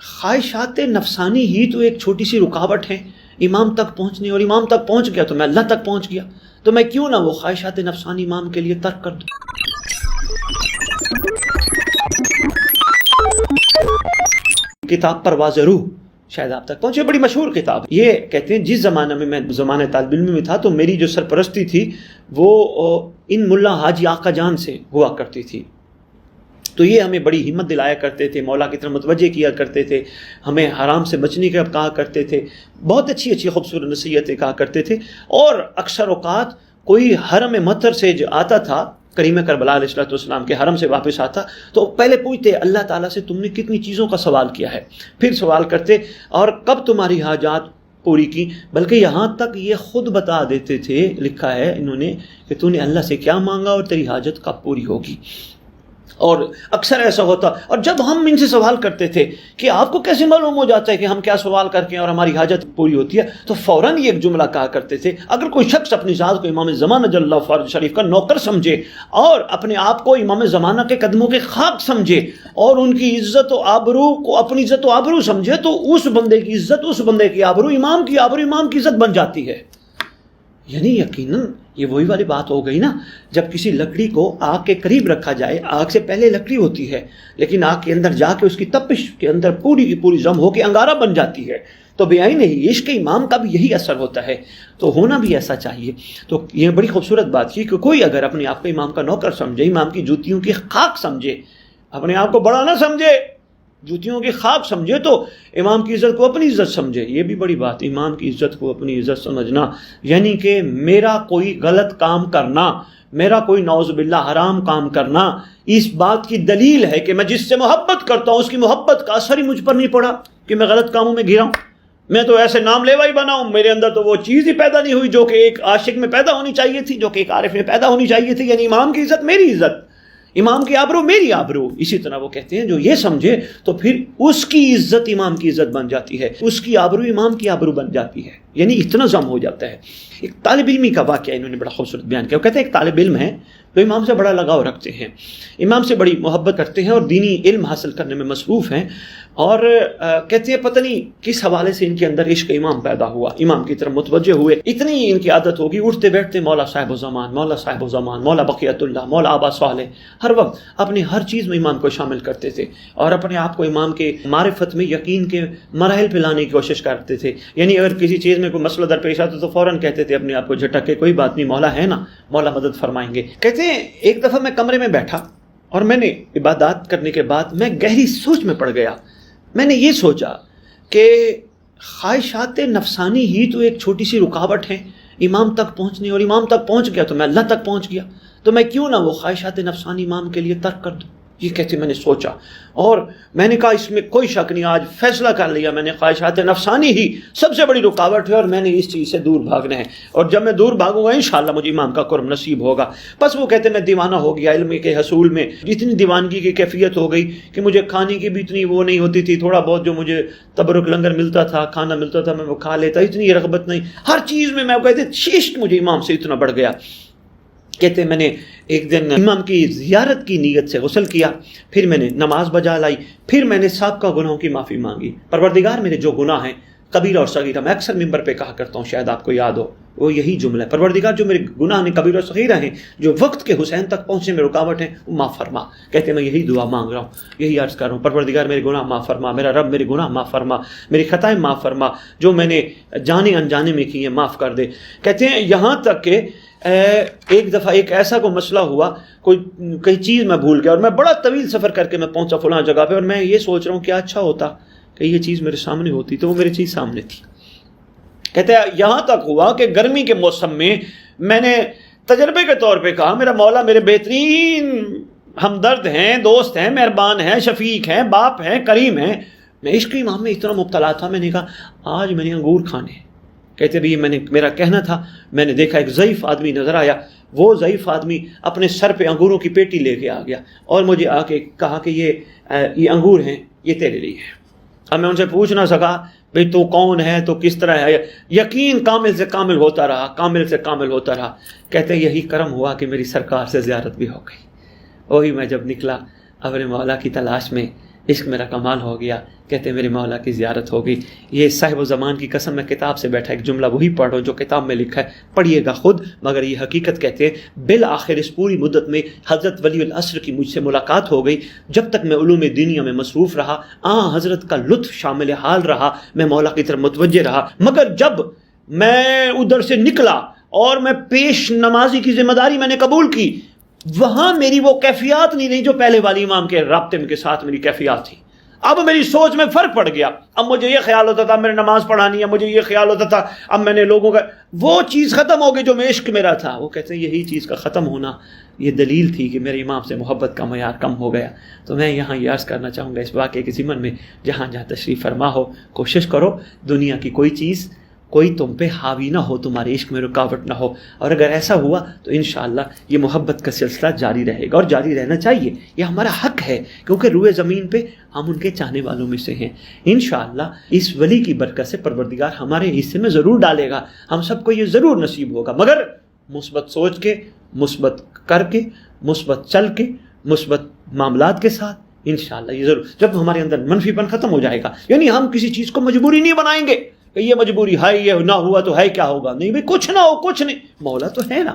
خواہشات نفسانی ہی تو ایک چھوٹی سی رکاوٹ ہے امام تک پہنچنے، اور امام تک پہنچ گیا تو میں اللہ تک پہنچ گیا، تو میں کیوں نہ وہ خواہشات نفسانی امام کے لیے ترک کر دوں۔ کتاب پرواز روح شاید آپ تک پہنچے، بڑی مشہور کتاب۔ یہ کہتے ہیں جس زمانے میں میں زمانے طالب علم میں تھا تو میری جو سرپرستی تھی وہ ان ملا حاجی آقا جان سے ہوا کرتی تھی، تو یہ ہمیں بڑی ہمت دلایا کرتے تھے، مولا کی طرف متوجہ کیا کرتے تھے، ہمیں حرام سے بچنے کا کہا کرتے تھے، بہت اچھی اچھی خوبصورت نصیحتیں کہا کرتے تھے۔ اور اکثر اوقات کوئی حرم مطہر سے جو آتا تھا، کریم کربلا علیہ السلام کے حرم سے واپس آتا تو پہلے پوچھتے اللہ تعالیٰ سے تم نے کتنی چیزوں کا سوال کیا ہے، پھر سوال کرتے اور کب تمہاری حاجات پوری کی، بلکہ یہاں تک یہ خود بتا دیتے تھے، لکھا ہے انہوں نے کہ تو نے اللہ سے کیا مانگا اور تیری حاجت کب پوری ہوگی۔ اور اکثر ایسا ہوتا، اور جب ہم ان سے سوال کرتے تھے کہ آپ کو کیسے معلوم ہو جاتا ہے کہ ہم کیا سوال کر کے اور ہماری حاجت پوری ہوتی ہے، تو فوراً یہ ایک جملہ کہا کرتے تھے، اگر کوئی شخص اپنی ذات کو امام زمانہ جل اللہ فارغ شریف کا نوکر سمجھے اور اپنے آپ کو امام زمانہ کے قدموں کے خاک سمجھے اور ان کی عزت و آبرو کو اپنی عزت و آبرو سمجھے، تو اس بندے کی عزت، اس بندے کی آبرو امام کی آبرو امام کی عزت بن جاتی ہے۔ یعنی یقیناً یہ وہی والی بات ہو گئی نا، جب کسی لکڑی کو آگ کے قریب رکھا جائے، آگ سے پہلے لکڑی ہوتی ہے لیکن آگ کے اندر جا کے اس کی تپش کے اندر پوری کی پوری ضم ہو کے انگارہ بن جاتی ہے، تو بیائی نہیں، عشق امام کا بھی یہی اثر ہوتا ہے، تو ہونا بھی ایسا چاہیے۔ تو یہ بڑی خوبصورت بات کی کہ کوئی اگر اپنے آپ کو امام کا نوکر سمجھے، امام کی جوتیوں کی خاک سمجھے، اپنے آپ کو بڑا نہ سمجھے، جوتیوں کی خاک سمجھے، تو امام کی عزت کو اپنی عزت سمجھے۔ یہ بھی بڑی بات، امام کی عزت کو اپنی عزت سمجھنا، یعنی کہ میرا کوئی غلط کام کرنا، میرا کوئی نعوذ باللہ حرام کام کرنا اس بات کی دلیل ہے کہ میں جس سے محبت کرتا ہوں اس کی محبت کا اثر ہی مجھ پر نہیں پڑا کہ میں غلط کاموں میں گھرا ہوں۔ میں تو ایسے نام لیوا ہی بنا ہوں، میرے اندر تو وہ چیز ہی پیدا نہیں ہوئی جو کہ ایک عاشق میں پیدا ہونی چاہیے تھی، جو کہ ایک عارف میں پیدا ہونی چاہیے تھی، یعنی امام کی عزت میری عزت، امام کی آبرو میری آبرو۔ اسی طرح وہ کہتے ہیں جو یہ سمجھے تو پھر اس کی عزت امام کی عزت بن جاتی ہے، اس کی آبرو امام کی آبرو بن جاتی ہے، یعنی اتنا ضم ہو جاتا ہے۔ ایک طالب علمی کا واقعہ انہوں نے بڑا خوبصورت بیان کیا۔ وہ کہتے ہیں ایک طالب علم ہے جو امام سے بڑا لگاؤ رکھتے ہیں، امام سے بڑی محبت کرتے ہیں اور دینی علم حاصل کرنے میں مصروف ہیں، اور کہتے ہیں پتہ نہیں کس حوالے سے ان کے اندر عشق امام پیدا ہوا، امام کی طرف متوجہ ہوئے، اتنی ان کی عادت ہوگی اٹھتے بیٹھتے مولا صاحب الزمان، مولا صاحب الزمان، مولا بقیت اللہ، مولا آبا صالح، ہر وقت اپنی ہر چیز میں امام کو شامل کرتے تھے اور اپنے آپ کو امام کے معرفت میں یقین کے مراحل پہ لانے کی کوشش کرتے تھے۔ یعنی اگر کسی چیز میں کوئی مسئلہ درپیش آتا تو فوراً کہتے تھے اپنے آپ کو جھٹک کے کوئی بات نہیں، مولا ہے نا، مولا مدد فرمائیں گے۔ کہتے ہیں ایک دفعہ میں کمرے میں بیٹھا اور میں نے عبادات کرنے کے بعد میں گہری سوچ میں پڑ گیا۔ میں نے یہ سوچا کہ خواہشات نفسانی ہی تو ایک چھوٹی سی رکاوٹ ہے امام تک پہنچنے، اور امام تک پہنچ گیا تو میں اللہ تک پہنچ گیا، تو میں کیوں نہ وہ خواہشات نفسانی امام کے لیے ترک کر دوں۔ یہ کہتے میں نے سوچا اور میں نے کہا اس میں کوئی شک نہیں، آج فیصلہ کر لیا میں نے، خواہشات نفسانی ہی سب سے بڑی رکاوٹ ہے اور میں نے اس چیز سے دور بھاگنا ہے، اور جب میں دور بھاگوں گا انشاءاللہ مجھے امام کا قرب نصیب ہوگا۔ بس وہ کہتے میں دیوانہ ہو گیا، علم کے حصول میں اتنی دیوانگی کی کیفیت ہو گئی کہ مجھے کھانے کی بھی اتنی وہ نہیں ہوتی تھی، تھوڑا بہت جو مجھے تبرک لنگر ملتا تھا، کھانا ملتا تھا میں وہ کھا لیتا، اتنی رغبت نہیں، ہر چیز میں کہتے عشق مجھے امام سے اتنا بڑھ گیا۔ کہتے میں نے ایک دن امام کی زیارت کی نیت سے غسل کیا، پھر میں نے نماز بجا لائی، پھر میں نے سابقہ گناہوں کی معافی مانگی، پروردگار میرے جو گناہ ہیں کبیرہ اور صغیرہ، میں اکثر ممبر پہ کہا کرتا ہوں، شاید آپ کو یاد ہو، وہ یہی جملہ ہے، پروردگار جو میرے گناہ ہیں کبیرہ اور صغیرہ ہیں، جو وقت کے حسین تک پہنچنے میں رکاوٹ ہیں، وہ معاف فرما۔ کہتے میں یہی دعا مانگ رہا ہوں، یہی عرض کر رہا ہوں، پروردگار میرے گناہ معاف فرما، میرا رب میرے گناہ معاف فرما، میری خطائیں معاف فرما، جو میں نے جانے انجانے میں کی ہیں معاف کر دے۔ کہتے ہیں یہاں تک کہ ایک دفعہ ایک ایسا کوئی مسئلہ ہوا، کوئی چیز میں بھول گیا اور میں بڑا طویل سفر کر کے میں پہنچا فلاں جگہ پہ، اور میں یہ سوچ رہا ہوں کیا اچھا ہوتا کہ یہ چیز میرے سامنے ہوتی، تو وہ میری چیز سامنے تھی۔ کہتے ہیں یہاں تک ہوا کہ گرمی کے موسم میں میں نے تجربے کے طور پہ کہا میرا مولا میرے بہترین ہمدرد ہیں، دوست ہیں، مہربان ہیں، شفیق ہیں، باپ ہیں، کریم ہیں، میں عشق امام میں اتنا مبتلا تھا، میں نے کہا آج میں نے انگور کھانے ہیں۔ کہتے بھی میرا کہنا تھا، میں نے دیکھا ایک ضعیف آدمی نظر آیا، وہ ضعیف آدمی اپنے سر پہ انگوروں کی پیٹی لے کے آ گیا اور مجھے آ کے کہا کہ یہ انگور ہیں، یہ تیرے لیے ہیں۔ اب میں ان سے پوچھ نہ سکا بھئی تو کون ہے، تو کس طرح ہے، یقین کامل سے کامل ہوتا رہا، کامل سے کامل ہوتا رہا۔ کہتے یہی کرم ہوا کہ میری سرکار سے زیارت بھی ہو گئی۔ وہی میں جب نکلا اپنے مولا کی تلاش میں، عشق میرا کمال ہو گیا، کہتے میرے مولا کی زیارت ہوگی۔ یہ صاحب و زمان کی قسم، میں کتاب سے بیٹھا ایک جملہ وہی پڑھ رہا ہوں جو کتاب میں لکھا ہے، پڑھیے گا خود، مگر یہ حقیقت کہتے ہیں بالآخر اس پوری مدت میں حضرت ولی العصر کی مجھ سے ملاقات ہو گئی۔ جب تک میں علوم دینیا میں مصروف رہا، حضرت کا لطف شامل حال رہا، میں مولا کی طرف متوجہ رہا، مگر جب میں ادھر سے نکلا اور میں پیش نمازی کی ذمہ داری میں نے قبول کی، وہاں میری وہ کیفیات نہیں رہی جو پہلے والی امام کے رابطے کے ساتھ میری کیفیات تھی۔ اب میری سوچ میں فرق پڑ گیا، اب مجھے یہ خیال ہوتا تھا میں نے نماز پڑھانی ہے، مجھے یہ خیال ہوتا تھا اب میں نے لوگوں کا، وہ چیز ختم ہو گئی جو میں عشق میرا تھا۔ وہ کہتے ہیں یہی چیز کا ختم ہونا یہ دلیل تھی کہ میرے امام سے محبت کا معیار کم ہو گیا۔ تو میں یہاں یہ عرض کرنا چاہوں گا اس واقعے کے ضمن میں، جہاں جہاں تشریف فرما ہو، کوشش کرو دنیا کی کوئی چیز کوئی تم پہ حاوی نہ ہو، تمہارے عشق میں رکاوٹ نہ ہو، اور اگر ایسا ہوا تو انشاءاللہ یہ محبت کا سلسلہ جاری رہے گا، اور جاری رہنا چاہیے، یہ ہمارا حق ہے، کیونکہ روئے زمین پہ ہم ان کے چاہنے والوں میں سے ہیں۔ انشاءاللہ اس ولی کی برکت سے پروردگار ہمارے حصے میں ضرور ڈالے گا، ہم سب کو یہ ضرور نصیب ہوگا، مگر مثبت سوچ کے، مثبت کر کے، مثبت چل کے، مثبت معاملات کے ساتھ انشاءاللہ یہ ضرور۔ جب ہمارے اندر منفی پن ختم ہو جائے گا، یعنی ہم کسی چیز کو مجبوری نہیں بنائیں گے کہ یہ مجبوری ہے، یہ نہ ہوا تو ہے کیا ہوگا، نہیں بھائی کچھ نہ ہو کچھ نہیں، مولا تو ہے نا،